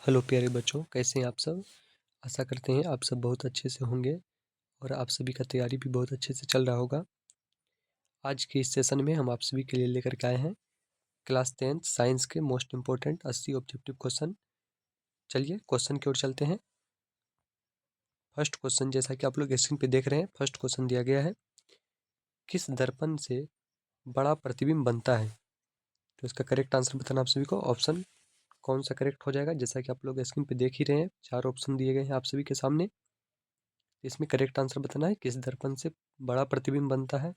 Hello प्यारे बच्चों, कैसे हैं आप सब। आशा करते हैं आप सब बहुत अच्छे से होंगे और आप सभी का तैयारी भी बहुत अच्छे से चल रहा होगा। आज के इस सेशन में हम आप सभी के लिए लेकर के आए हैं क्लास 10th साइंस के मोस्ट इंपॉर्टेंट 80 ऑब्जेक्टिव क्वेश्चन। चलिए क्वेश्चन की ओर चलते हैं। फर्स्ट क्वेश्चन, जैसा कि आप लोग स्क्रीन पे देख रहे हैं, फर्स्ट क्वेश्चन दिया गया है, किस दर्पण से बड़ा प्रतिबिंब बनता है। तो इसका करेक्ट आंसर बताना आप सभी को। ऑप्शन कौन सा करेक्ट हो जाएगा, जैसा कि आप लोग स्क्रीन पे देख ही रहे हैं, 4 ऑप्शन दिए गए हैं आप सभी के सामने। इसमें करेक्ट आंसर बताना है किस दर्पण से बड़ा प्रतिबिंब बनता है।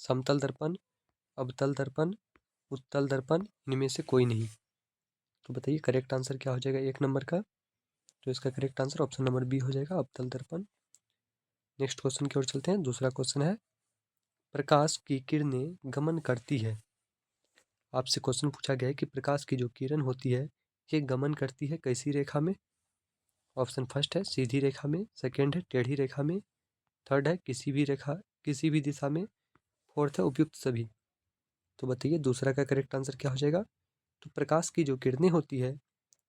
समतल दर्पण, अवतल दर्पण, उत्तल दर्पण, इनमें से कोई नहीं। तो बताइए करेक्ट आंसर क्या हो जाएगा एक नंबर का। तो इसका correct answer option number B हो जाएगा, अवतल दर्पण। नेक्स्ट क्वेश्चन की ओर चलते हैं। दूसरा क्वेश्चन है, प्रकाश की किरणें गमन करती है। आपसे क्वेश्चन पूछा गया है कि प्रकाश की जो किरण होती है ये गमन करती है कैसी रेखा में। ऑप्शन फर्स्ट है सीधी रेखा में, सेकेंड है टेढ़ी रेखा में, थर्ड है किसी भी दिशा में, फोर्थ है उपयुक्त सभी। तो बताइए दूसरा का करेक्ट आंसर क्या हो जाएगा। तो प्रकाश की जो किरणें होती है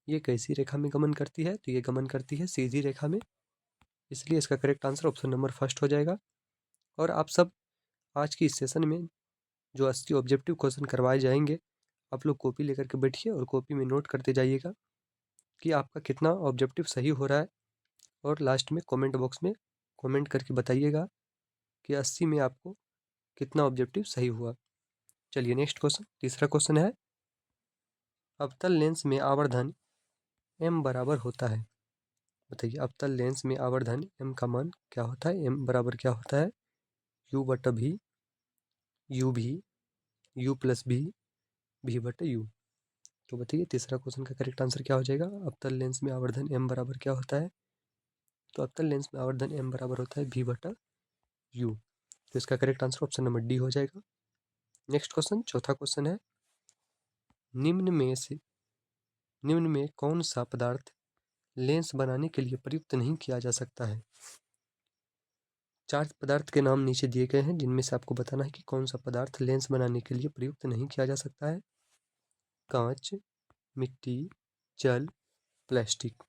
ये कैसी रेखा में गमन करती है, तो ये गमन करती है सीधी रेखा में, इसलिए इसका correct answer option number first हो जाएगा। और आप सब आज की इस सेशन में जो 80 ऑब्जेक्टिव क्वेश्चन करवाए जाएंगे, आप लोग कॉपी लेकर के बैठिए और कॉपी में नोट करते जाइएगा कि आपका कितना ऑब्जेक्टिव सही हो रहा है, और लास्ट में कमेंट बॉक्स में कमेंट करके बताइएगा कि 80 में आपको कितना ऑब्जेक्टिव सही हुआ। चलिए नेक्स्ट क्वेश्चन, तीसरा क्वेश्चन है, अवतल लेंस में आवर्धन m बराबर होता है। बताइए अवतल लेंस में आवर्धन m का मान क्या होता है। m बराबर क्या होता है, u बटा भी, u भी, u प्लस भी, भी बटा u। तो बताइए तीसरा क्वेश्चन का करेक्ट आंसर क्या हो जाएगा। अवतल लेंस में आवर्धन m बराबर क्या होता है। तो अवतल लेंस में आवर्धन m बराबर होता है v बटा u। तो इसका correct answer option number D हो जाएगा। नेक्स्ट क्वेश्चन, चौथा क्वेश्चन है, निम्न में कौन सा पदार्थ लेंस बनाने के लिए प्रयुक्त नहीं किया जा सकता है। 4 पदार्थ के नाम नीचे दिए गए हैं, जिनमें से आपको बताना है कि कौन सा पदार्थ लेंस बनाने के लिए प्रयुक्त नहीं किया जा सकता है। कांच, मिट्टी, जल, प्लास्टिक।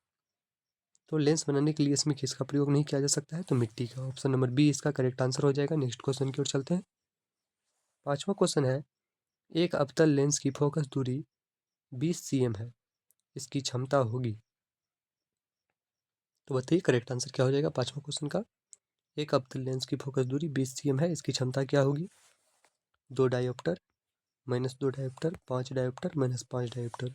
तो लेंस बनाने के लिए इसमें किसका प्रयोग नहीं किया जा सकता है, तो मिट्टी का। ऑप्शन नंबर बी इसका करेक्ट आंसर हो जाएगा। नेक्स्ट क्वेश्चन की ओर चलते हैं। पांचवा क्वेश्चन है, एक अवतल लेंस की फोकस दूरी 20 cm है, इसकी क्षमता होगी। तो बताइए करेक्ट आंसर क्या हो जाएगा पांचवा क्वेश्चन का। एक अवतल लेंस की फोकस दूरी 20 cm है, इसकी क्षमता क्या होगी। 2 डायोप्टर, -2 डायोप्टर, 5 डायोप्टर, -5 डायोप्टर।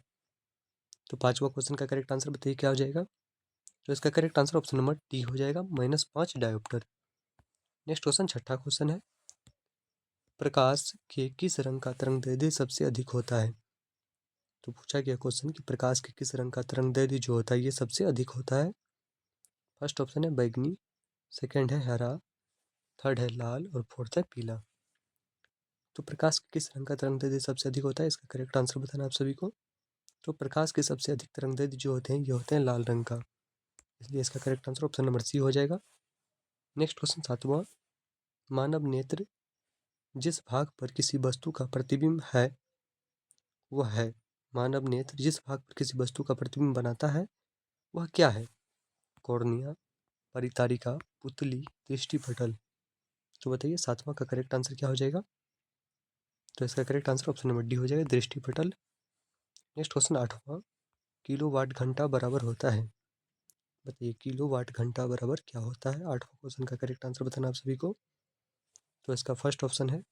तो पांचवा क्वेश्चन का करेक्ट आंसर बताइए क्या हो जाएगा। तो इसका correct answer option number D हो जाएगा, -5 डायोप्टर। नेक्स्ट क्वेश्चन, छठा क्वेश्चन है, प्रकाश के किस रंग का तरंगदैर्ध्य सबसे अधिक होता है। तो पूछा गया क्वेश्चन कि प्रकाश के किस रंग का तरंगदैर्ध्य जो होता है ये सबसे अधिक होता है। फर्स्ट ऑप्शन है बैगनी, सेकेंड है हरा, थर्ड है लाल और फोर्थ है पीला। तो प्रकाश के किस रंग का तरंगदैर्ध्य सबसे अधिक होता है, इसका करेक्ट आंसर बताना आप सभी को। तो प्रकाश के सबसे अधिक तरंगदैर्ध्य जो होते हैं ये होते हैं लाल रंग का, इसलिए इसका correct answer option number C हो जाएगा। नेक्स्ट क्वेश्चन सातवां, मानव नेत्र जिस भाग पर किसी वस्तु का प्रतिबिंब है वह है, मानव नेत्र जिस भाग पर किसी वस्तु का प्रतिबिंब बनाता है वह क्या है। कॉर्निया, परितारिका, पुतली, दृष्टिपटल। तो बताइए सातवां का करेक्ट आंसर क्या हो जाएगा। तो इसका correct answer option number D हो जाएगा, दृष्टिपटल। नेक्स्ट क्वेश्चन आठवां, किलोवाट घंटा बराबर होता है। बताइए किलोवाट घंटा बराबर क्या होता है। आठवां क्वेश्चन का करेक्ट आंसर बताना आप सभी को। तो इसका फर्स्ट ऑप्शन है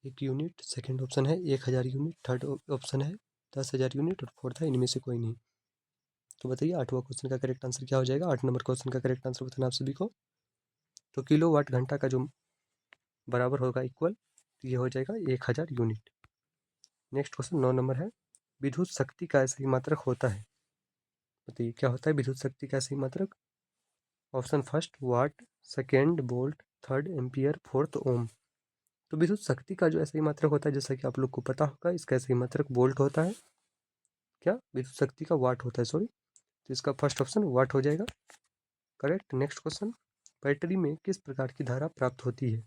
1 यूनिट, सेकंड ऑप्शन है 1000 यूनिट, थर्ड ऑप्शन है 10,000 यूनिट और फोर्थ है इनमें से कोई नहीं। तो बताइए आठवां क्वेश्चन का करेक्ट आंसर क्या हो जाएगा। 8 नंबर क्वेश्चन का करेक्ट आंसर बताना आप सभी को। तो किलोवाट घंटा का जो बराबर होगा इक्वल, तो ये हो जाएगा 1000 यूनिट। नेक्स्ट क्वेश्चन 9 नंबर है, विद्युत शक्ति का सही मात्रक होता है। बताइए क्या होता है विद्युत शक्ति का सही मात्रक। Option first watt, second volt, third ampere, fourth ohm. तो विद्युत शक्ति का जो सही मात्रक होता है, जैसा कि आप लोग को पता होगा, इसका सही मात्रक वोल्ट होता है। क्या विद्युत शक्ति का वाट होता है, सॉरी। तो इसका फर्स्ट ऑप्शन वाट हो जाएगा करेक्ट। नेक्स्ट क्वेश्चन, बैटरी में किस प्रकार की धारा प्राप्त होती है।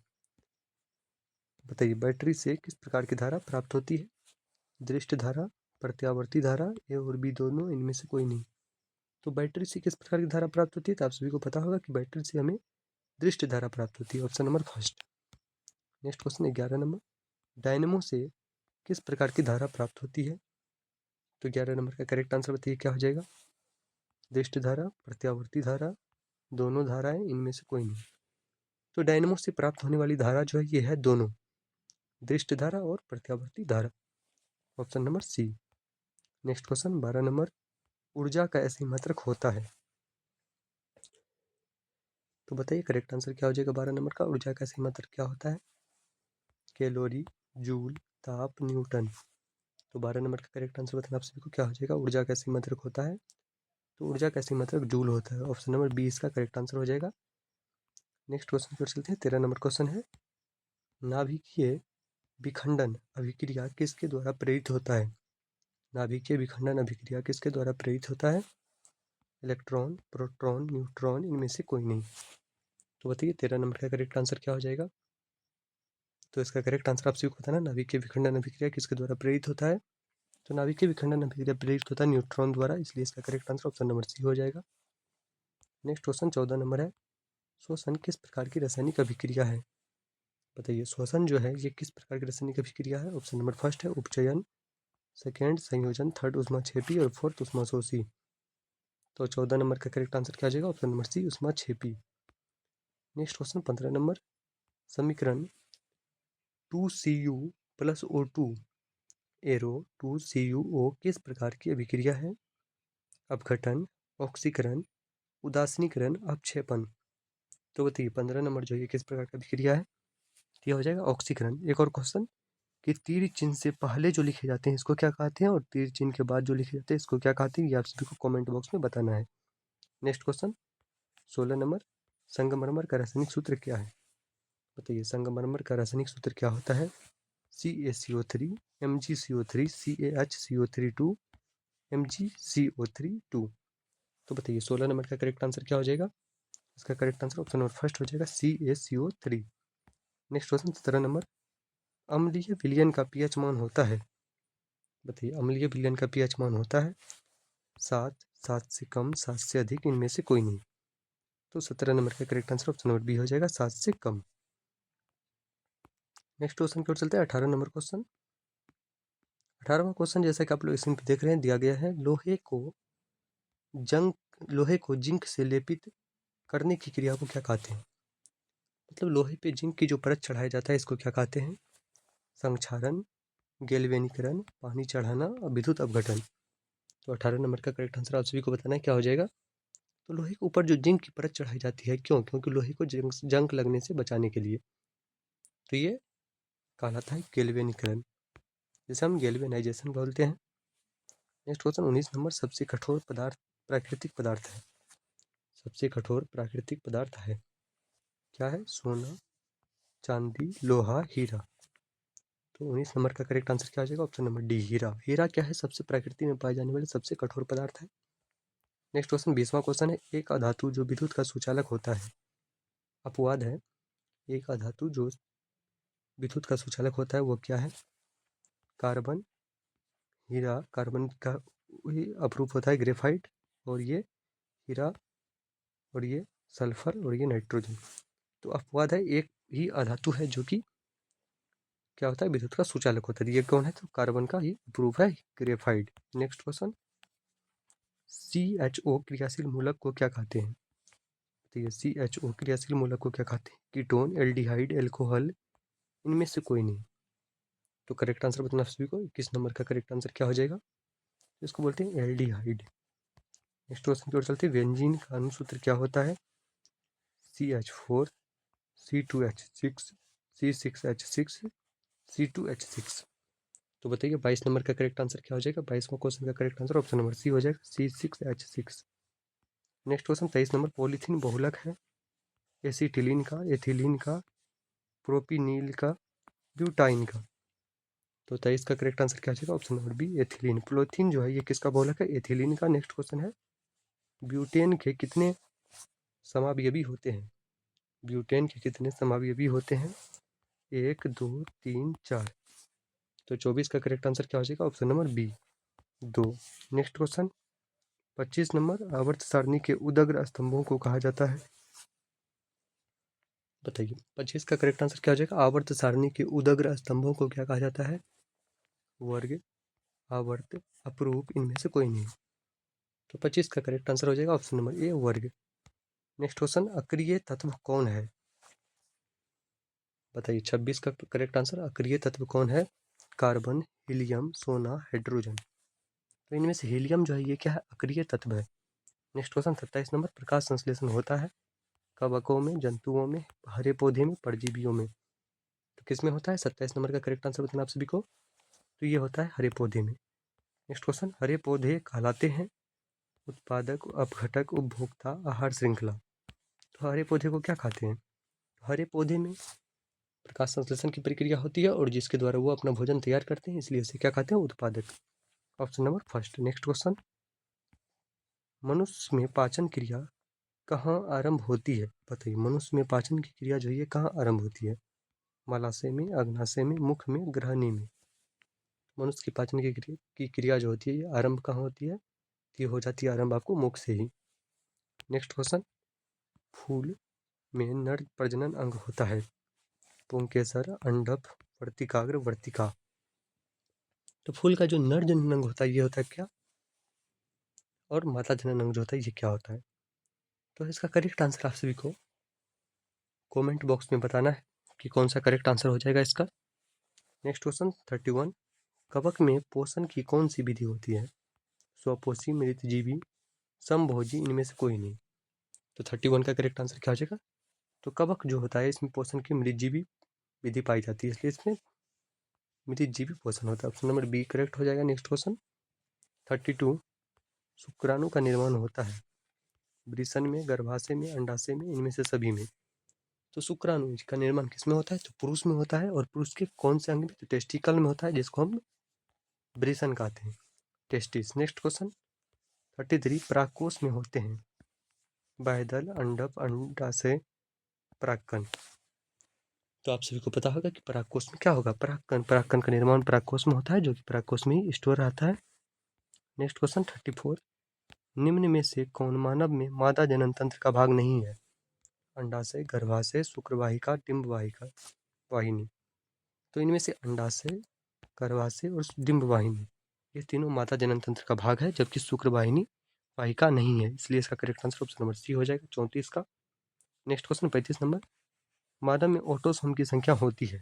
बताइए बैटरी से किस प्रकार की धारा प्राप्त होती है। दृष्ट धारा, प्रत्यावर्ती धारा, ए और बी दोनों, इनमें से कोई नहीं। तो बैटरी से किस प्रकार की धारा प्राप्त होती है? तो आप सभी को पता होगा कि बैटरी से हमें दृष्ट धारा प्राप्त होती है। Option number first. Next question 11 number, dynamo से किस प्रकार की धारा प्राप्त होती है? तो 11 नंबर का करेक्ट आंसर बताइए क्या हो जाएगा? दृष्ट धारा, प्रत्यावर्ती धारा, दोनों धाराएं, इनमें से कोई नहीं। तो डायनेमो से प्राप्त होने वाली धारा जो है ये है दोनों, दृष्ट धारा और प्रत्यावर्ती धारा। Option number C. Next question 12 number, ऊर्जा का ऐसी मात्रक होता है? तो बताइए करेक्ट आंसर क्या हो जाएगा 12 नंबर का? ऊर्जा का ऐसी मात्रक क्या होता है? कैलोरी, जूल, ताप, न्यूटन। तो 12 नंबर का करेक्ट आंसर बताना आप सभी को क्या हो जाएगा? ऊर्जा का ऐसी मात्रक होता है, तो ऊर्जा का ऐसी मात्रक जूल होता है। ऑप्शन नंबर बी इसका करेक्ट आंसर हो जाएगा। नेक्स्ट क्वेश्चन पर चलते हैं। 13 नंबर क्वेश्चन है, नाभिकीय विखंडन अभिक्रिया किसके द्वारा प्रेरित होता है? नाभिकीय विखंडन अभिक्रिया किसके द्वारा प्रेरित होता है? इलेक्ट्रॉन, प्रोटॉन, न्यूट्रॉन, इनमें से कोई नहीं। तो बताइए 13 नंबर का करेक्ट आंसर क्या हो जाएगा? तो इसका करेक्ट आंसर आप सभी को बताना, नाभिकीय विखंडन अभिक्रिया किसके द्वारा प्रेरित होता है? तो नाभिकीय विखंडन अभिक्रिया प्रेरित होता है न्यूट्रॉन द्वारा, इसलिए इसका correct answer option number C हो जाएगा। नेक्स्ट क्वेश्चन 14 नंबर है, श्वसन किस प्रकार की रासायनिक अभिक्रिया है? बताइए श्वसन जो है ये किस प्रकार की रासायनिक अभिक्रिया है? ऑप्शन नंबर फर्स्ट है उपचयन, सेकेंड संयोजन, थर्ड ऊष्माक्षेपी और फोर्थ ऊष्माशोषी। तो 14 नंबर का करेक्ट आंसर क्या हो जाएगा? ऑप्शन नंबर सी ऊष्माक्षेपी। नेक्स्ट क्वेश्चन 15 नंबर, समीकरण 2Cu plus O2 arrow 2CuO किस प्रकार की अभिक्रिया है? अपघटन, ऑक्सीकरण, उदासीनीकरण, अपक्षेपण। तो बताइए 15 नंबर जो है किस प्रकार का अभिक्रिया है? यह हो जाएगा ऑक्सीकरण। एक और क्वेश्चन कि तीर चिन्ह से पहले जो लिखे जाते हैं इसको क्या कहते हैं, और तीर चिन्ह के बाद जो लिखे जाते हैं इसको क्या कहते हैं, ये आप सभी को कमेंट बॉक्स में बताना है। नेक्स्ट क्वेश्चन 16 नंबर, संगमरमर का रासायनिक सूत्र क्या है? बताइए संगमरमर का रासायनिक सूत्र क्या होता है? CaCO3, MgCO3, CaHCO3 2, MgCO3 2। तो बताइए 16 नंबर का करेक्ट आंसर क्या हो जाएगा? इसका correct answer option number first हो जाएगा CaCO3। नेक्स्ट क्वेश्चन 17 नंबर, अम्लीय विलयन का पीएच मान होता है? बताइए अम्लीय विलयन का पीएच मान होता है 7, 7 से कम, 7 से अधिक, इनमें से कोई नहीं। तो 17 नंबर का correct answer option number B हो जाएगा 7 से कम। नेक्स्ट क्वेश्चन की ओर चलते हैं। 18 नंबर क्वेश्चन। 18वां क्वेश्चन जैसा कि आप लोग स्क्रीन पे देख रहे हैं दिया गया है, लोहे को जिंक से लेपित करने की क्रिया को क्या कहते हैं? मतलब लोहे पे जिंक की जो परत चढ़ाया जाता है इसको क्या कहते हैं? संक्षारण, गैल्वेनीकरण, पानी चढ़ाना और विद्युत अपघटन। तो 18 नंबर का करेक्ट आंसर आप सभी को बताना है क्या हो जाएगा? तो लोहे के ऊपर जो जिंक की परत चढ़ाई जाती है, क्यों? क्योंकि लोहे को जंग लगने से बचाने के लिए। तो ये कहलाता है गैल्वेनीकरण, जिसे हम गैल्वेनाइजेशन बोलते हैं। नेक्स्ट क्वेश्चन 19 नंबर, सबसे कठोर पदार्थ प्राकृतिक पदार्थ है? सबसे कठोर प्राकृतिक पदार्थ है क्या है? सोना, चांदी, लोहा, हीरा। तो 19 नंबर का करेक्ट आंसर क्या हो जाएगा? ऑप्शन नंबर डी हीरा। हीरा क्या है? सबसे प्रकृति में पाए जाने वाले सबसे कठोर पदार्थ है। नेक्स्ट क्वेश्चन 20वां क्वेश्चन है, एक अधातु जो विद्युत का सुचालक होता है, अपवाद है, एक अधातु जो विद्युत का सुचालक होता है वो क्या है? कार्बन, हीरा, कार्बन का अपरूप होता है ग्रेफाइट, और ये हीरा, और ये सल्फर, और ये नाइट्रोजन। तो अपवाद है, एक ही अधातु है जो कि क्या होता है? विद्युत का सुचालक होता है। ये कौन है? तो कार्बन का ही प्रूफ है ग्रेफाइट। नेक्स्ट क्वेश्चन, CHO क्रियाशील मूलक को क्या कहते हैं? तो ये CHO क्रियाशील मूलक को क्या कहते हैं? कीटोन, एल्डिहाइड, एल्कोहल, इनमें से कोई नहीं। तो करेक्ट आंसर बताना सभी को। 21 नंबर का करेक्ट आंसर क्या हो जाएगा? इसको बोलते हैं एल्डिहाइड। नेक्स्ट क्वेश्चन की ओर चलते हैं। बेंजीन का अनुसूत्र क्या होता है? CH4, C2H6, C6H6, C2H6। तो बताइए 22 नंबर का करेक्ट आंसर क्या हो जाएगा? 22वां क्वेश्चन का correct answer option number C हो जाएगा C6H6। Next question 23 number, polythene बहुलक है एसिटिलीन का, एथिलीन का, प्रोपिनील का, ब्यूटाइन का। तो 23 का करेक्ट आंसर क्या हो जाएगा? Option number B ethylene. Polythene जो है ये किसका बहुलक है? एथिलीन का। नेक्स्ट क्वेश्चन है, ब्यूटेन के कितने समावयवी होते हैं? ब्यूटेन के कितने समावयवी होते हैं? 1, 2, 3, 4। तो 24 का करेक्ट आंसर क्या हो जाएगा? Option number B. 2। Next question 25 number, आवर्त सारणी के उदग्र स्तंभों को कहा जाता है। बताइए 25 का करेक्ट आंसर क्या हो जाएगा? आवर्त सारणी के उदग्र स्तंभों को क्या कहा जाता है? वर्ग, आवर्त, अपरूप, इनमें से कोई नहीं। तो 25 का करेक्ट आंसर हो जाएगा ऑप्शन नंबर ए, वर्ग। नेक्स्ट क्वेश्चन, अक्रिय तत्व कौन है? बताइए 26 का करेक्ट आंसर, अक्रिय तत्व कौन है? कार्बन, हीलियम, सोना, हाइड्रोजन। तो इनमें से हीलियम जो है ये क्या है? अक्रिय तत्व है। नेक्स्ट क्वेश्चन 27 नंबर, प्रकाश संश्लेषण होता है कवकों में, जंतुओं में, हरे पौधे में, परजीवियों में। तो किस में होता है? 27 नंबर का करेक्ट आंसर बताना आप सभी को। तो ये होता है हरे पौधे में। नेक्स्ट क्वेश्चन, हरे पौधे कहलाते हैं उत्पादक, अपघटक, उपभोक्ता, आहार श्रृंखला। तो हरे पौधे को क्या खाते हैं? हरे पौधे में प्रकाश संश्लेषण की प्रक्रिया होती है और जिसके द्वारा वो अपना भोजन तैयार करते हैं, इसलिए इसे क्या कहते हैं? उत्पादक। Option number first. Next question, मनुष्य में पाचन क्रिया कहाँ आरंभ होती है? बताइए मनुष्य में पाचन की क्रिया जो है कहाँ आरंभ होती है? मलाशय में, अग्नाशय में, मुख में, ग्रहणी में। मनुष्य की पाचन की क्रिया जो होती है ये आरंभ कहाँ होती है? ये हो जाती है आरंभ आपको मुख से ही। नेक्स्ट क्वेश्चन, फूल में नर प्रजनन अंग होता है पुंकेसर, अंडक, वर्तिकाग्र, वर्तिका। तो फूल का जो नर जनन अंग होता है ये होता है क्या? और माता जनन अंग जो होता है ये क्या होता है? तो इसका करेक्ट आंसर आप सभी को कमेंट बॉक्स में बताना है कि कौन सा करेक्ट आंसर हो जाएगा इसका। नेक्स्ट क्वेश्चन 31, कवक में पोषण की कौन सी विधि होती है? स्वपोषी, मृतजीवी, समभोजी, इनमें से कोई नहीं। तो 31 का करेक्ट आंसर क्या हो जाएगा? तो कवक जो होता है इसमें पोषण की मृतजीवी विधि पाई जाती है, इसलिए इसमें मृतजीवी पोषण होता है। ऑप्शन नंबर बी करेक्ट हो जाएगा। नेक्स्ट क्वेश्चन 32, शुक्राणु का निर्माण होता है वृषण में, गर्भाशय में, अंडाशय में, इनमें से सभी में। तो शुक्राणु का निर्माण किसमें होता है? तो पुरुष में होता है, और पुरुष के कौन से अंग में? तो टेस्टिकल में होता है, जिसको हम वृषण कहते हैं, टेस्टिस। नेक्स्ट क्वेश्चन 33, परागकोश में होते हैं बाह्यदल, अंडक, अंडाशय, परागकण। तो आप सभी को पता होगा कि परागकोश में क्या होगा? परागकण। परागकण का निर्माण परागकोश में होता है, जो कि परागकोश में ही स्टोर रहता है। नेक्स्ट क्वेश्चन 34, निम्न में से कौन मानव में मादा जनन तंत्र का भाग नहीं है? अंडाशय, गर्भाशय, शुक्रवाहिका, डिंबवाहिका, वाहिनी। तो इनमें से अंडाशय, गर्भाशय और डिंबवाहिनी ये तीनों माता जनन तंत्र का भाग है, जबकि शुक्रवाहिनी वाहिका नहीं है, इसलिए इसका correct answer option number C हो जाएगा 34 का। नेक्स्ट क्वेश्चन 35 नंबर, मानव में ऑटोसोम की संख्या होती है?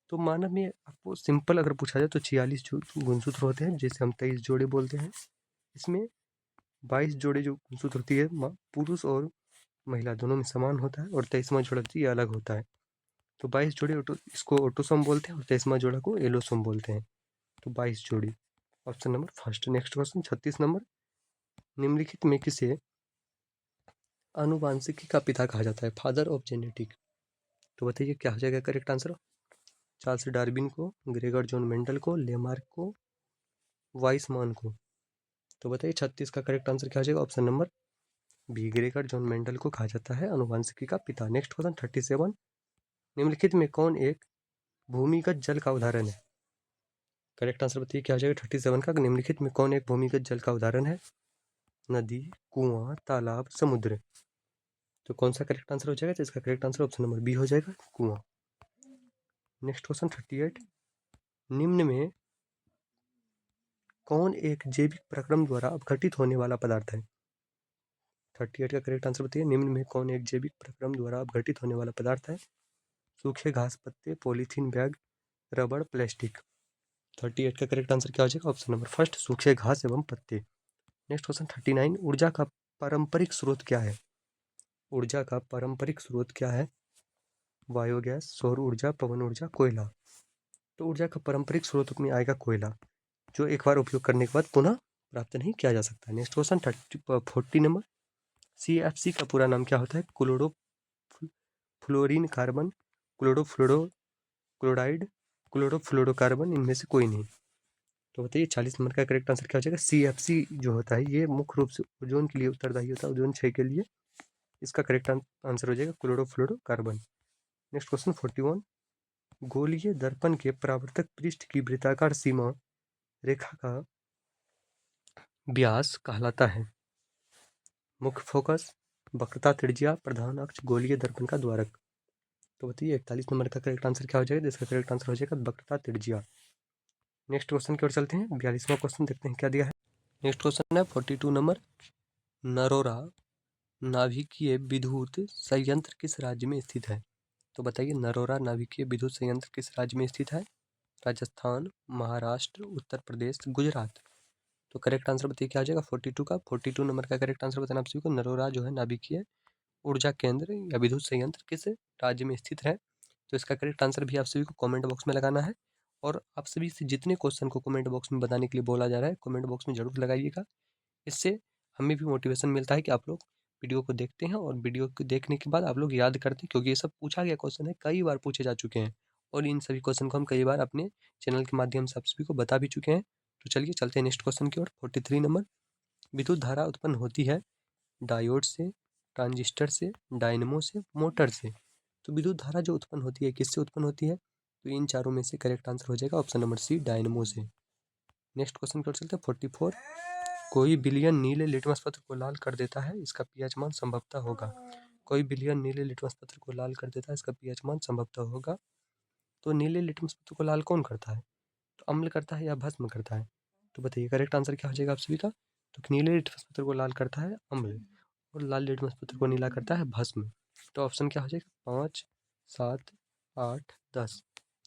तो मानव में आपको सिंपल अगर पूछा जाए तो 46 गुणसूत्र होते हैं, जैसे हम 23 जोड़े बोलते हैं। इसमें 22 जोड़े जो गुणसूत्र होती है पुरुष और महिला दोनों में समान होता है, और 23वां जोड़ा ये अलग होता है। तो 22 जोड़े इसको ऑटोसोम बोलते हैं, और 23वां जोड़ा को एलोसोम बोलते हैं। तो 22 जोड़ी, option number first. Next question 36 number, निम्नलिखित में किसे आनुवांशिकी का पिता कहा जाता है? Father of genetic. तो बताइए क्या हो जाएगा करेक्ट आंसर? चार्ल्स डार्विन को, ग्रेगर जॉन मेंडल को, लेमार्क को, वाइसमान को। तो बताइए 36 का करेक्ट आंसर क्या हो जाएगा? Option number B, Gregor John Mendel को कहा जाता है आनुवांशिकी का पिता। नेक्स्ट क्वेश्चन 37, निम्नलिखित में कौन एक भूमिगत जल का उदाहरण है? करेक्ट आंसर बताइए क्या हो जाएगा 37 का? निम्नलिखित में कौन एक भूमिगत जल का उदाहरण है? नदी, कुआं, तालाब, समुद्र। तो कौन सा करेक्ट आंसर हो जाएगा? तो इसका correct answer option number B हो जाएगा, कुआं। नेक्स्ट क्वेश्चन 38, निम्न में कौन एक जैविक प्रक्रम द्वारा अपघटित होने वाला पदार्थ है? 38 का करेक्ट आंसर बताइए, निम्न में कौन एक जैविक प्रक्रम द्वारा अपघटित होने वाला पदार्थ है? सूखे घास पत्ते, पॉलीथीन बैग, रबड़, प्लास्टिक। 38 का करेक्ट आंसर क्या हो जाएगा? ऑप्शन नंबर फर्स्ट, सूखे घास एवं पत्ते। नेक्स्ट क्वेश्चन 39, ऊर्जा का पारंपरिक स्रोत क्या है? ऊर्जा का पारंपरिक स्रोत क्या है? बायोगैस, सौर ऊर्जा, पवन ऊर्जा, कोयला। तो ऊर्जा का पारंपरिक स्रोत में आएगा कोयला, जो एक बार उपयोग करने के बाद पुनः प्राप्त नहीं किया जा सकता। नेक्स्ट क्वेश्चन 40 नंबर, CFC का पूरा नाम क्या होता है? Chloro fluorine carbon, chlorofluoro chloride, chlorofluorocarbon, इनमें से कोई नहीं। तो बताइए 40 नंबर का करेक्ट आंसर क्या हो जाएगा? CFC जो होता है ये मुख्य रूप से ओजोन के लिए उत्तरदायी होता है, ओजोन क्षय के लिए। इसका करेक्ट आंसर हो जाएगा क्लोरोफ्लोरोकार्बन। नेक्स्ट क्वेश्चन 41, गोलीय दर्पण के परावर्तक पृष्ठ की वृत्ताकार सीमा रेखा का व्यास कहलाता है? मुख्य फोकस, वक्रता त्रिज्या, प्रधान अक्ष, गोलीय दर्पण का द्वारक। तो बताइए 41 नंबर का करेक्ट आंसर क्या हो जाएगा? इसका करेक्ट आंसर हो जाएगा वक्रता त्रिज्या। नेक्स्ट क्वेश्चन की ओर चलते हैं। 42वां क्वेश्चन देखते हैं क्या दिया है। नेक्स्ट क्वेश्चन है 42 नंबर। नरोरा नाभिकीय विद्युत संयंत्र किस राज्य में स्थित है? तो बताइए नरोरा नाभिकीय विद्युत संयंत्र किस राज्य में स्थित है? राजस्थान, महाराष्ट्र, उत्तर प्रदेश, गुजरात। तो करेक्ट आंसर बताइए क्या आ जाएगा 42 का। 42 नंबर का करेक्ट आंसर बताना आप सभी को। नरोरा जो है नाभिकीय ऊर्जा केंद्र या विद्युत संयंत्र किस राज्य में स्थित है? तो इसका करेक्ट आंसर भी आप सभी को कमेंट बॉक्स में लगाना है। और आप सभी से जितने क्वेश्चन को कमेंट बॉक्स में बताने के लिए बोला जा रहा है कमेंट बॉक्स में जरूर लगाइएगा। इससे हमें भी मोटिवेशन मिलता है कि आप लोग वीडियो को देखते हैं और वीडियो को देखने के बाद आप लोग याद करते हैं, क्योंकि ये सब पूछा गया क्वेश्चन है, कई बार पूछे जा चुके हैं और इन सभी क्वेश्चन को हम कई बार अपने चैनल के माध्यम से आप सभी को बता भी चुके हैं। तो चलिए चलते हैं नेक्स्ट क्वेश्चन की ओर। 43 नंबर। विद्युत धारा उत्पन्न होती है डायोड से, ट्रांजिस्टर से, डायनेमो से, मोटर से। तो विद्युत धारा जो उत्पन्न होती है किससे उत्पन्न होती है? तो इन चारों में से करेक्ट आंसर हो जाएगा ऑप्शन नंबर सी, डायनेमो से। नेक्स्ट क्वेश्चन की ओर चलते हैं 44। कोई बिलियन नीले लिटमस पत्र को लाल कर देता है, इसका पीएच मान संभवतः होगा। कोई बिलियन नीले लिटमस पत्र को लाल कर देता है, इसका पीएच मान संभवतः होगा। तो नीले लिटमस पत्र को लाल कौन करता है? तो अम्ल करता है या भस्म करता है? तो बताइए करेक्ट आंसर क्या हो जाएगा आप सभी का। तो नीले लिटमस पत्र को लाल करता है अम्ल और लाल लिटमस पत्र को नीला करता है भस्म। तो ऑप्शन क्या हो जाएगा 5, 7, 8, 10।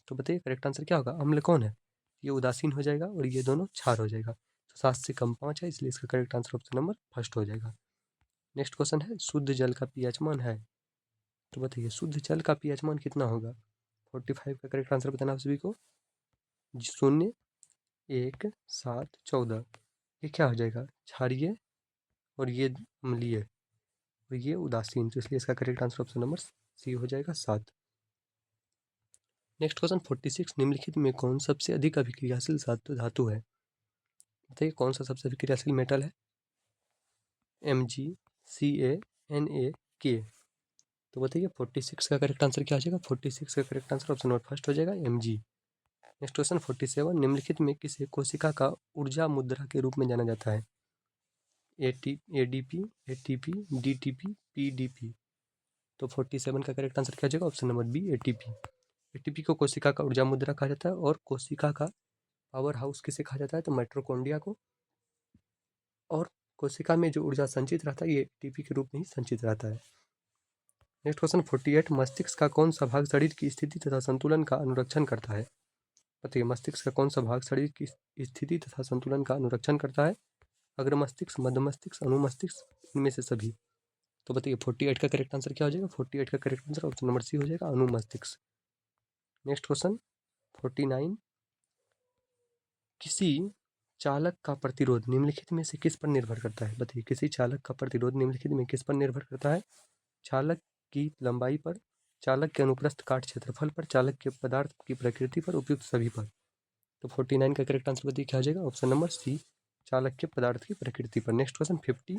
तो बताइए करेक्ट आंसर क्या होगा? अम्ल कौन है? ये उदासीन हो जाएगा और ये दोनों क्षार हो जाएगा। तो 7 से कम 5 है, इसलिए इसका correct answer option number first हो जाएगा। नेक्स्ट क्वेश्चन है शुद्ध जल का पीएच मान है। तो बताइए शुद्ध जल का पीएच मान कितना होगा? 45 का करेक्ट आंसर बताना आप सभी को। 0, 1, 7, 14। ये क्या हो जाएगा? क्षारीय और ये अम्लीय और ये उदासीन। तो इसलिए इसका correct answer option number C हो जाएगा 7। Next question 46। निम्नलिखित में कौन सबसे अधिक अभिक्रियाशील धातु है? बताइए कौन सा सबसे अभिक्रियाशील मेटल है? Mg, Ca, Na, K। तो बताइए 46 का करेक्ट आंसर क्या हो जाएगा? 46 का correct answer option number first हो जाएगा Mg। Next question 47। निम्नलिखित में किसे कोशिका का ऊर्जा मुद्रा के रूप में जाना जाता है? ADP, ATP, DTP, PDP। तो 47 का करेक्ट आंसर क्या हो जाएगा? Option number B, ATP। ATP को कोशिका का ऊर्जा मुद्रा कहा जाता है और कोशिका का पावर हाउस किसे कहा जाता है? तो माइटोकॉन्ड्रिया को। और कोशिका में जो ऊर्जा संचित रहता है ये ATP के रूप में ही संचित रहता है। Next question 48। मस्तिष्क का कौन सा भाग शरीर की स्थिति तथा संतुलन का अनुरक्षण करता है? बताइए मस्तिष्क का कौन सा भाग शरीर की स्थिति तथा संतुलन का अनुरक्षण करता है? अग्र मस्तिष्क, मध्य मस्तिष्क, अनुमस्तिष्क, इनमें से सभी। तो बताइए 48 का करेक्ट आंसर क्या हो जाएगा? 48 का correct answer option number C हो जाएगा, अनुमस्तिष्क। Next question 49। किसी चालक का प्रतिरोध निम्नलिखित में से किस पर निर्भर करता है? बताइए किसी चालक का प्रतिरोध निम्नलिखित में किस पर निर्भर करता है? चालक की लंबाई पर, चालक के अनुप्रस्थ काट क्षेत्रफल पर, चालक के पदार्थ की प्रकृति पर, उपयुक्त सभी पर। तो 49 का करेक्ट आंसर बताइए क्या हो जाएगा? ऑप्शन नंबर सी, चालक के पदार्थ की प्रकृति पर। Next question 50।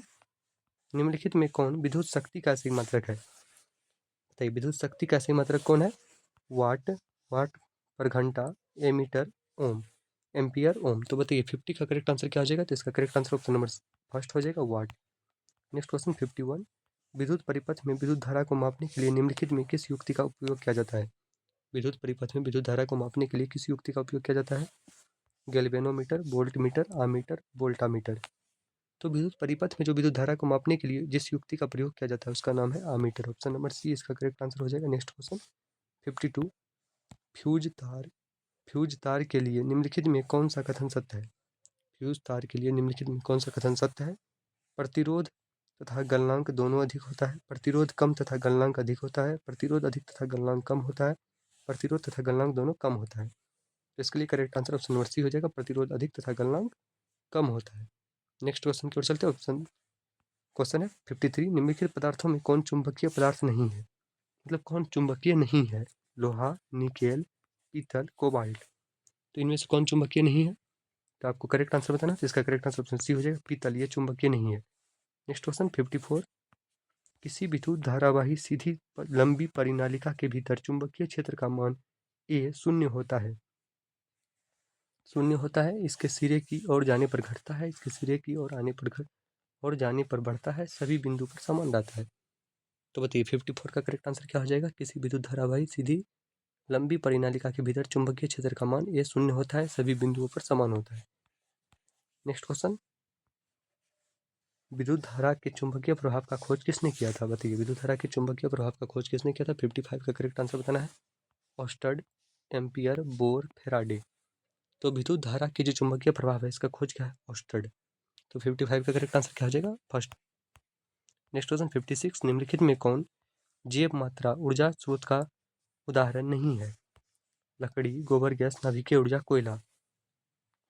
निम्नलिखित में कौन विद्युत शक्ति का सही मात्रक है? बताइए विद्युत शक्ति का सही मात्रक कौन है? वाट, वाट पर घंटा, एमीटर, ओम, एम्पियर, ओम। तो बताइए 50 का करेक्ट आंसर क्या हो जाएगा? तो इसका correct answer option number first हो जाएगा, वाट। Next question 51। विद्युत परिपथ में विद्युत धारा को मापने के लिए निम्नलिखित में किस युक्ति का उपयोग किया जाता है? विद्युत परिपथ में विद्युत धारा को मापने के लिए किस युक्ति का उपयोग किया जाता है? Galvanometer, voltmeter, ammeter, voltameter. तो विद्युत परिपथ में जो विद्युत धारा को मापने के लिए जिस युक्ति का प्रयोग किया जाता है उसका नाम है आमीटर। ऑप्शन नंबर सी इसका करेक्ट आंसर हो जाएगा। Next question 52। फ्यूज तार के लिए निम्नलिखित में कौन सा कथन सत्य है? फ्यूज तार के लिए निम्नलिखित में कौन सा कथन सत्य है? प्रतिरोध तथा गलनांक दोनों अधिक होता है, प्रतिरोध कम तथा गलनांक अधिक होता है, प्रतिरोध अधिक तथा गलनांक कम होता है, प्रतिरोध तथा गलनांक दोनों कम होता है। तो इसके लिए correct answer option number C हो जाएगा, प्रतिरोध अधिक तथा गलनांक कम होता है। नेक्स्ट क्वेश्चन की ओर चलते हैं। क्वेश्चन है 53। निम्नलिखित पदार्थों में कौन चुंबकीय पदार्थ नहीं है? मतलब कौन चुंबकीय नहीं है? लोहा, निकेल, पीतल, कोबाल्ट। तो इनमें से कौन चुंबकीय नहीं है? तो आपको करेक्ट आंसर बताना। तो इसका करेक्ट आंसर ऑप्शन सी हो जाएगा, पीतल, ये चुंबकीय नहीं है। Next question 54। किसी विद्युत धारावाही सीधी लंबी परिनालिका के भीतर चुंबकीय क्षेत्र का मान A 0 होता है। शून्य होता है, इसके सिरे की ओर जाने पर घटता है, इसके सिरे की ओर आने पर और जाने पर बढ़ता है, सभी बिंदु पर समान रहता है। तो बताइए 54 का करेक्ट आंसर क्या हो जाएगा? किसी विद्युत धारावाही सीधी लंबी परिनालिका के भीतर चुंबकीय क्षेत्र का मान ये शून्य होता है, सभी बिंदुओं पर समान होता है। नेक्स्ट क्वेश्चन, विद्युत धारा के चुंबकीय प्रभाव का खोज किसने किया था? बताइए विद्युत धारा के चुंबकीय प्रभाव का खोज किसने किया था? 55 का करेक्ट आंसर बताना है। ऑस्टर्ड, एम्पियर, बोर, फेराडे। तो विद्युत धारा की जो चुंबकीय प्रभाव है इसका खोज क्या है? ऑस्टर्ड। तो 55 का करेक्ट आंसर क्या हो जाएगा? फर्स्ट। नेक्स्ट क्वेश्चन 56, निम्नलिखित में कौन जैव मात्रा ऊर्जा स्रोत का उदाहरण नहीं है? लकड़ी, गोबर गैस, नाभिकीय ऊर्जा, कोयला।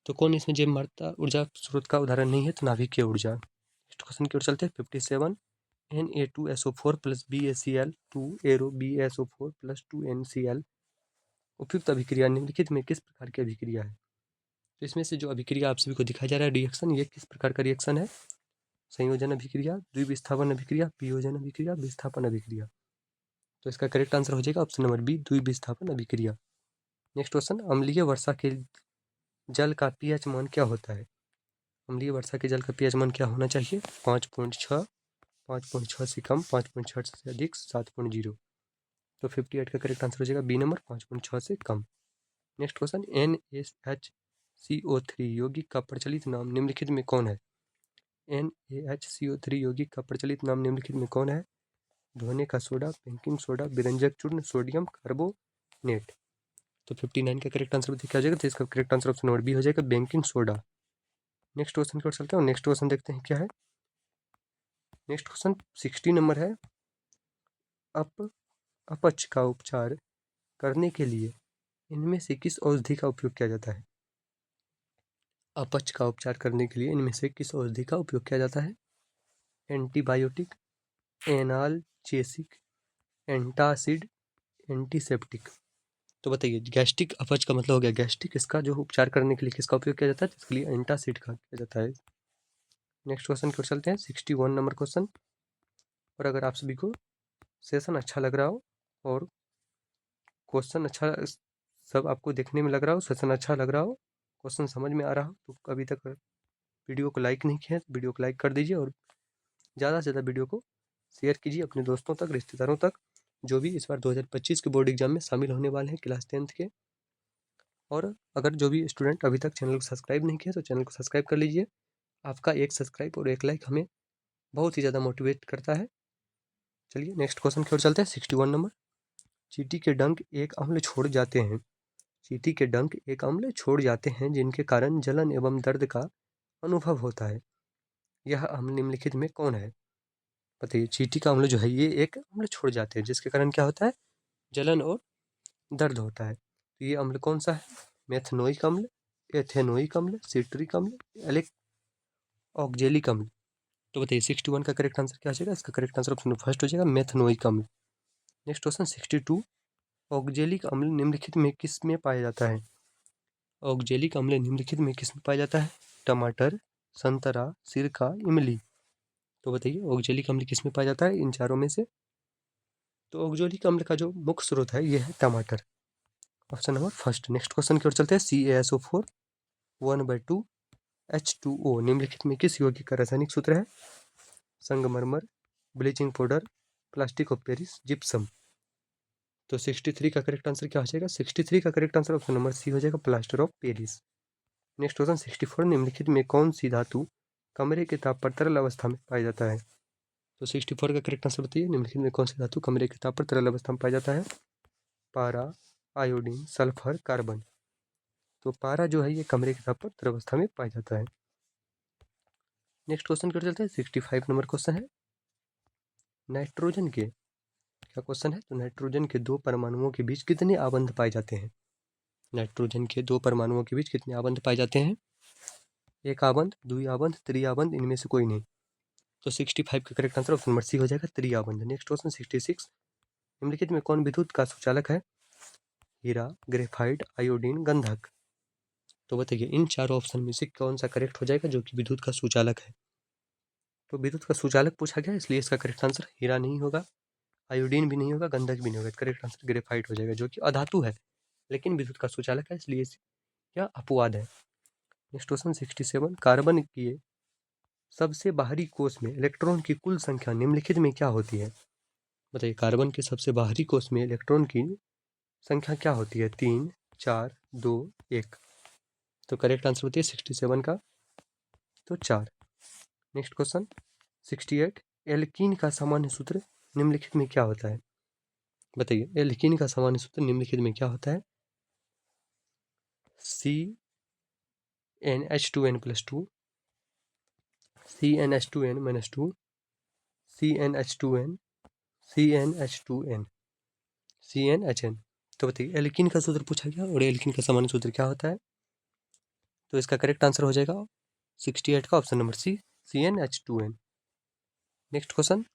तो कौन इसमें जैव मात्रा ऊर्जा स्रोत का उदाहरण नहीं है? तो नाभिकीय ऊर्जा। नेक्स्ट क्वेश्चन की ओर चलते हैं 57, Na2SO4 plus BaCl2 arrow BaSO4 plus 2NCl उपयुक्त अभिक्रिया निम्नलिखित में किस प्रकार की अभिक्रिया है? तो इसमें से जो अभिक्रिया आप सभी को दिखाया जा रहा है रिएक्शन, ये किस प्रकार का रिएक्शन है? संयोजन अभिक्रिया, द्विविस्थापन अभिक्रिया, वियोजन अभिक्रिया, विस्थापन अभिक्रिया। तो इसका करेक्ट आंसर हो जाएगा ऑप्शन नंबर बी, द्विविस्थापन अभिक्रिया। नेक्स्ट क्वेश्चन, अम्लीय वर्षा के जल का पीएच मान क्या होता है? अम्लीय वर्षा के जल का पीएच मान क्या होना चाहिए? 5.6, 5.6 से कम, 5.6 से अधिक, 7.0। तो 58 का करेक्ट आंसर हो जाएगा बी नंबर, 5.6 से कम। नेक्स्ट क्वेश्चन, NaHCO3 यौगिक का प्रचलित नाम निम्नलिखित में कौन है? NaHCO3 यौगिक का प्रचलित नाम निम्नलिखित में कौन है? धोने का सोडा, बेकिंग सोडा, विरंजक चूर्ण, सोडियम कार्बोनेट। तो 59 का करेक्ट आंसर क्या हो जाएगा? तो इसका correct answer option number B हो जाएगा, बेकिंग सोडा। नेक्स्ट क्वेश्चन की ओर चलते हैं, नेक्स्ट क्वेश्चन देखते हैं क्या है। नेक्स्ट क्वेश्चन 60 नंबर है, अपच का उपचार करने के लिए इनमें से किस औषधि का उपयोग किया जाता है? अपच का उपचार करने के लिए इनमें से किस औषधि का उपयोग किया जाता है? Antibiotic, analgesic, antacid, antiseptic. तो बताइए गैस्ट्रिक अपच का मतलब हो गया गैस्ट्रिक, इसका जो उपचार करने के लिए किसका उपयोग किया जाता है? इसके लिए एंटासिड का किया जाता है। नेक्स्ट क्वेश्चन की ओर चलते हैं, 61 नंबर क्वेश्चन। और अगर आप सभी को सेशन अच्छा लग रहा हो और क्वेश्चन अच्छा सब आपको देखने में लग रहा हो, सेशन अच्छा लग रहा हो, क्वेश्चन समझ में आ रहा हो, तो अभी तक वीडियो को लाइक नहीं किया है तो वीडियो को लाइक कर दीजिए और ज़्यादा से ज़्यादा वीडियो को शेयर कीजिए अपने दोस्तों तक, रिश्तेदारों तक, जो भी इस बार 2025 के बोर्ड एग्जाम में शामिल होने वाले हैं क्लास 10th के। और अगर जो भी स्टूडेंट अभी तक चैनल को सब्सक्राइब नहीं किया तो चैनल को सब्सक्राइब कर लीजिए। आपका एक सब्सक्राइब और एक लाइक हमें बहुत ही ज़्यादा मोटिवेट करता है। चलिए नेक्स्ट क्वेश्चन की ओर चलते हैं, 61 नंबर। चींटी के डंक एक अम्ल छोड़ जाते हैं, चींटी के डंक एक अम्ल छोड़ जाते हैं जिनके कारण जलन एवं दर्द का अनुभव होता है। यह अम्ल निम्नलिखित में कौन है? बताइए चींटी का अम्ल जो है ये एक अम्ल छोड़ जाते हैं जिसके कारण क्या होता है? जलन और दर्द होता है। तो ये अम्ल कौन सा है? मेथनोइक अम्ल, एथेनोइक अम्ल, सिट्रिक अम्ल, एलेक ऑक्जेलिक अम्ल। तो बताइए 61 का करेक्ट आंसर क्या हो जाएगा? इसका करेक्ट आंसर ऑप्शन फर्स्ट हो जाएगा, मेथनोइक अम्ल। नेक्स्ट क्वेश्चन 62, ऑक्जेलिक अम्ल निम्नलिखित में किस में पाया जाता है? ऑक्जेलिक अम्ल निम्नलिखित में किस में पाया जाता है? टमाटर, संतरा, सिरका, इमली। तो बताइए ऑक्जेलिक अम्ल किस में पाया जाता है इन चारों में से? तो ऑक्जेलिक अम्ल का जो मुख्य स्रोत है ये है टमाटर, option number first. Next question की ओर चलते हैं, CaSO4 1/2 H2O निम्नलिखित में किस यौगिक का रासायनिक सूत्र है? संगमरमर, bleaching powder, plastic of Paris, gypsum. तो 63 का करेक्ट आंसर क्या हो जाएगा? 63 का correct answer option number C हो जाएगा, plaster of Paris. Next question 64, निम्नलिखित में कौन सी धातु कमरे के ताप पर तरल अवस्था में पाया जाता है? तो 64 का करेक्ट आंसर बताइए, निम्नलिखित में कौन सी धातु कमरे के ताप पर तरल अवस्था में पाया जाता है? पारा, आयोडीन, सल्फर, कार्बन। तो पारा जो है ये कमरे के ताप पर तरल अवस्था में पाया जाता है। नेक्स्ट क्वेश्चन की ओर चलते हैं, 65 नंबर क्वेश्चन है, नाइट्रोजन के क्या क्वेश्चन है? तो नाइट्रोजन के दो परमाणुओं के बीच कितने आबंध पाए जाते हैं? नाइट्रोजन के दो परमाणुओं के बीच कितने आबंध पाए जाते हैं? एक आबंध, द्विआबंध, त्रिआबंध, इनमें से कोई नहीं। तो 65 का correct answer option number C हो जाएगा, त्रिआबंध। नेक्स्ट क्वेश्चन 66, निम्नलिखित में कौन विद्युत का सुचालक है? हीरा, ग्रेफाइट, आयोडीन, गंधक। तो बताइए इन चारों ऑप्शन में से कौन सा करेक्ट हो जाएगा जो कि विद्युत का सुचालक है? तो विद्युत का सुचालक पूछा गया इसलिए इसका करेक्ट आंसर हीरा नहीं होगा, आयोडीन भी नहीं होगा, गंधक भी नहीं होगा। करेक्ट आंसर ग्रेफाइट हो जाएगा जो कि अधातु है लेकिन विद्युत का सुचालक है, इसलिए क्या अपवाद है। नेक्स्ट क्वेश्चन 67, कार्बन के सबसे बाहरी कोष में इलेक्ट्रॉन की कुल संख्या निम्नलिखित में क्या होती है। बताइए, कार्बन के सबसे बाहरी कोष में इलेक्ट्रॉन की संख्या क्या होती है। 3, 4, 2, 1। तो करेक्ट आंसर होती है 67 का तो 4। नेक्स्ट क्वेश्चन 68, एल्कीन का सामान्य सूत्र निम्नलिखित में क्या होता है। बताइए, एल्कीन का सामान्य सूत्र निम्नलिखित में क्या होता है। CnH2n+2, CnH2n-2, CnH2n, CnH2n, CnHn। तो बताइए, एल्कीन का सूत्र पूछा गया और एल्कीन का सामान्य सूत्र क्या होता है। तो इसका करेक्ट आंसर हो जाएगा 68 का option number C, CnH2n। Next question,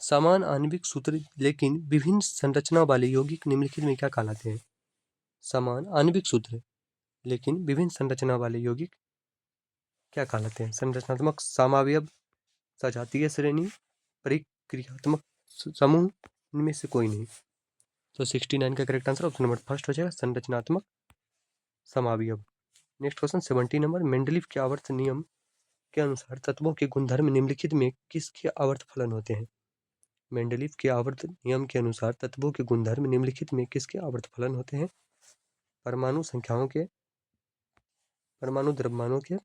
समान आणविक सूत्र लेकिन विभिन्न संरचना वाले यौगिक निम्नलिखित में क्या कहलाते हैं। समान आणविक सूत्र लेकिन विभिन्न संरचना वाले यौगिक क्या कहलाते हैं। संरचनात्मक, समावयव, सजातीय श्रेणी, परिक्रियात्मक समूह, इनमें से कोई नहीं। तो 69 का correct answer option number first हो जाएगा, संरचनात्मक समावयव। नेक्स्ट क्वेश्चन 70 नंबर, मेंडलीव के आवर्त नियम के अनुसार तत्वों के गुणधर्म निम्नलिखित में किसके आवर्त फलन होते हैं। मेंडलीव के आवर्त नियम के अनुसार तत्वों के गुणधर्म निम्नलिखित में किसके आवर्त फलन होते हैं। परमाणु संख्याओं के, परमाणु द्रव्यमानों के,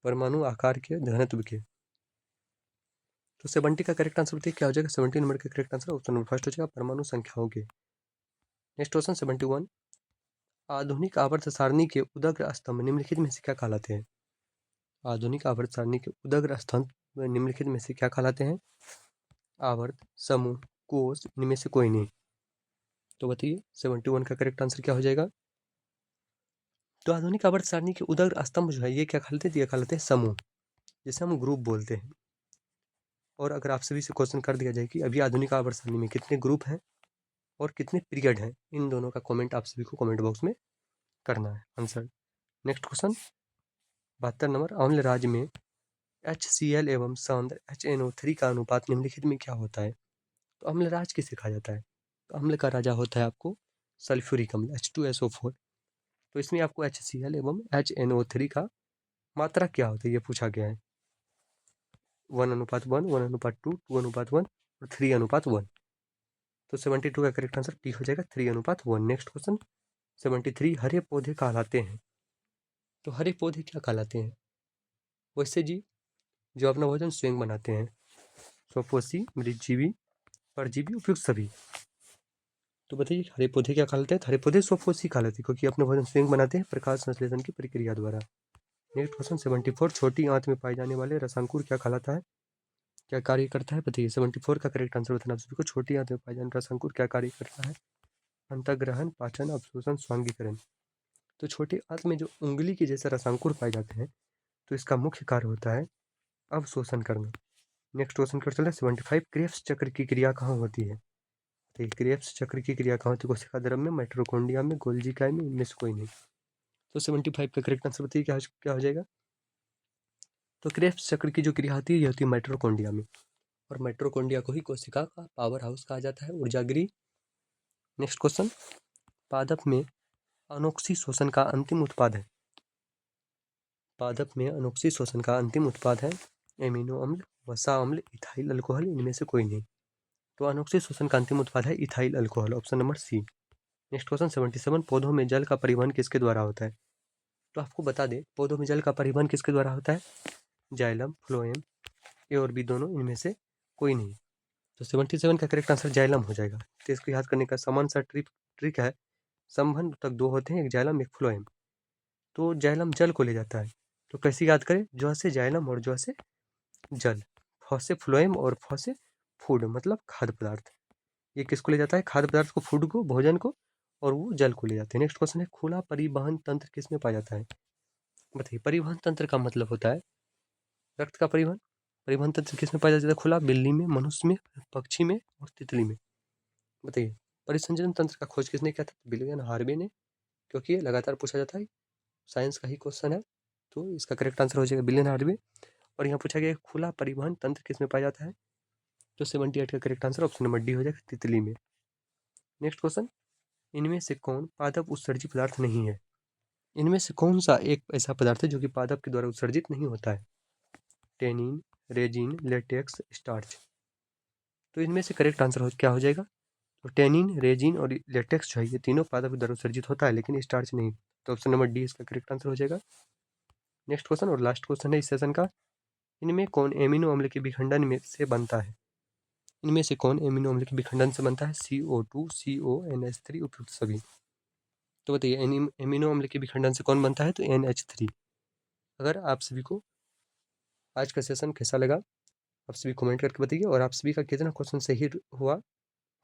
परमाणु आकार के, घनत्व के। तो 70 का करेक्ट आंसर बताइए क्या हो जाएगा। 70 नंबर का correct answer option number first हो जाएगा, परमाणु संख्याओं के। नेक्स्ट क्वेश्चन 71, आधुनिक आवर्त सारणी के उदग्र स्तंभ निम्नलिखित में से क्या कहलाते हैं। आधुनिक आवर्त सारणी के उदग्र स्तंभ निम्नलिखित में से क्या कहलाते हैं। आवर्त, समूह, कोष, इनमें से कोई नहीं। तो बताइए 71 का करेक्ट आंसर क्या हो जाएगा। तो आधुनिक आवर्त सारणी के उदग्र स्तंभ जो है ये क्या कहलाते हैं, ये कहलाते हैं समूह, जिसे हम ग्रुप बोलते हैं। और अगर आप सभी से क्वेश्चन कर दिया जाए कि अभी आधुनिक आवर्त सारणी में कितने ग्रुप हैं और कितने पीरियड हैं, इन दोनों का कमेंट आप सभी को कमेंट बॉक्स में करना है आंसर। नेक्स्ट क्वेश्चन 72 नंबर, अम्ल राज्य में HCl एवं सांद्र HNO3 का अनुपात निम्नलिखित में क्या होता है। तो अम्ल राज किसे कहा जाता है। तो अम्ल का राजा होता है आपको सल्फ्यूरिक अम्ल H2SO4। तो इसमें आपको HCl एवं HNO3 का मात्रा क्या होता है ये पूछा गया है। 1:1, 1:2, 2:1 और 3:1। तो 72 का करेक्ट आंसर टी हो जाएगा, 3:1। नेक्स्ट क्वेश्चन 73, हरे पौधे कहलाते हैं। तो हरे पौधे क्या कहलाते हैं। वैसे जी जो अपना भोजन स्वयं बनाते हैं, स्वपोषी, मृतजीवी, परजीवी, उपयुक्त सभी। तो बताइए हरे पौधे क्या कहलाते हैं। हरे पौधे स्वपोषी कहलाते हैं क्योंकि अपना भोजन स्वयं बनाते हैं प्रकाश संश्लेषण की प्रक्रिया द्वारा। नेक्स्ट क्वेश्चन 74, छोटी आंत में पाए जाने वाले रसांकुर क्या कहलाता है, क्या कार्य करता है। बताइए 74 का करेक्ट आंसर बताना आप सभी को। छोटी आंत में पाए जाने रसांकुर क्या कार्य करता है। अंतर्ग्रहण, पाचन, अवशोषण, स्वांगीकरण। तो छोटी आंत में जो उंगली के जैसे रसांकुर पाए जाते हैं तो इसका मुख्य कार्य होता है अवशोषण करना। नेक्स्ट क्वेश्चन कर चले 75, क्रेब्स चक्र की क्रिया कहाँ होती है। तो क्रेब्स चक्र की क्रिया कहाँ होती है। कोशिका द्रव में, माइटोकॉन्ड्रिया में, गोल्गी काय में, इनमें से कोई नहीं। तो 75 का करेक्ट आंसर बताइए क्या हो जाएगा। तो क्रेब्स चक्र की जो क्रिया होती है ये होती है माइटोकॉन्ड्रिया में, और माइटोकॉन्ड्रिया को ही कोशिका का पावर हाउस कहा जाता है, ऊर्जागृह। नेक्स्ट क्वेश्चन, पादप में अनोक्सी शोषण का अंतिम उत्पाद है। पादप में अनोक्सी शोषण का अंतिम उत्पाद है एमिनो अम्ल, वसा अम्ल, इथाइल अल्कोहल, इनमें से कोई नहीं। तो अनोक्सी शोषण का अंतिम उत्पाद है ethyl alcohol, option number C. Next question 77, पौधों में जल का परिवहन किसके द्वारा होता है। तो आपको बता दें पौधों में जल का परिवहन किसके द्वारा होता है। जाइलम, फ्लोएम, ए और बी दोनों, इनमें से कोई नहीं। तो 77 का करेक्ट आंसर जाइलम हो जाएगा। तो इसको याद करने का समान सा ट्रिक है। संबंध तक दो होते हैं, एक जाइलम एक फ्लोएम। तो जाइलम जल को ले जाता है, तो कैसे याद करें। जो से जाइलम और जो से जल, फ से फ्लोएम और फ से फूड मतलब खाद्य पदार्थ। ये किसको ले जाता है, खाद्य पदार्थ को, फूड को, भोजन को, और वो जल को ले जाते हैं। नेक्स्ट क्वेश्चन है, खुला परिवहन तंत्र किसमें पाया जाता है। बताइए परिवहन तंत्र का मतलब होता है रक्त का परिवहन। परिवहन तंत्र किसमें पाया जाता है, खुला, बिल्ली में, मनुष्य में, पक्षी में और तितली में। बताइए परिसंचरण तंत्र का खोज किसने किया था, विलियम हार्वे ने, क्योंकि ये लगातार पूछा जाता है, साइंस का ही क्वेश्चन है। तो इसका करेक्ट आंसर हो जाएगा विलियम हार्वे। और यहाँ पूछा गया खुला परिवहन तंत्र किसमें पाया जाता है। तो 78 का correct answer option number D हो जाएगा, तितली में। नेक्स्ट क्वेश्चन, इनमें से कौन पादप उत्सर्जी पदार्थ नहीं है। इनमें से कौन सा एक ऐसा पदार्थ है जो कि पादप के द्वारा उत्सर्जित नहीं होता है? Tannin, resin, latex, starch. तो इनमें से करेक्ट आंसर क्या हो जाएगा? तो टेनिन, रेजिन और लेटेक्स जो है ये तीनों पादप के द्वारा उत्सर्जित होता है, लेकिन स्टार्च नहीं। तो ऑप्शन नंबर डी इसका करेक्ट आंसर हो जाएगा। नेक्स्ट क्वेश्चन और लास्ट क्वेश्चन है इस सेशन का। इनमें कौन एमिनो अम्ल के विखंडन में से बनता है? इनमें से कौन एमिनो अम्ल के विखंडन से बनता है? CO2, CONH3, उपयुक्त सभी। तो बताइए एमिनो अम्ल के विखंडन से कौन बनता है? तो NH3। अगर आप सभी को आज का सेशन कैसा लगा आप सभी कमेंट करके बताइए, और आप सभी का कितना क्वेश्चन सही हुआ,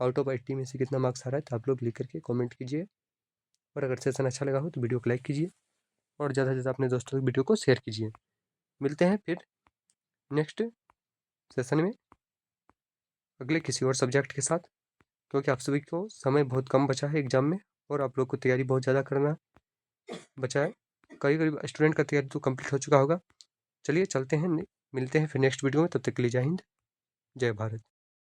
आउट ऑफ 80 में से कितना मार्क्स आ रहा है, तो आप लोग लिख करके कमेंट कीजिए। और अगर सेशन अच्छा लगा हो तो वीडियो को लाइक कीजिए और ज़्यादा से ज़्यादा अपने दोस्तों को वीडियो को शेयर कीजिए। मिलते हैं फिर नेक्स्ट सेशन में अगले किसी और सब्जेक्ट के साथ, क्योंकि आप सभी को समय बहुत कम बचा है एग्जाम में और आप लोग को तैयारी बहुत ज़्यादा करना बचा है। करीब करीब स्टूडेंट का तैयारी तो कंप्लीट हो चुका होगा। चलिए चलते हैं, मिलते हैं फिर नेक्स्ट वीडियो में। तब तक के लिए जय हिंद, जय भारत।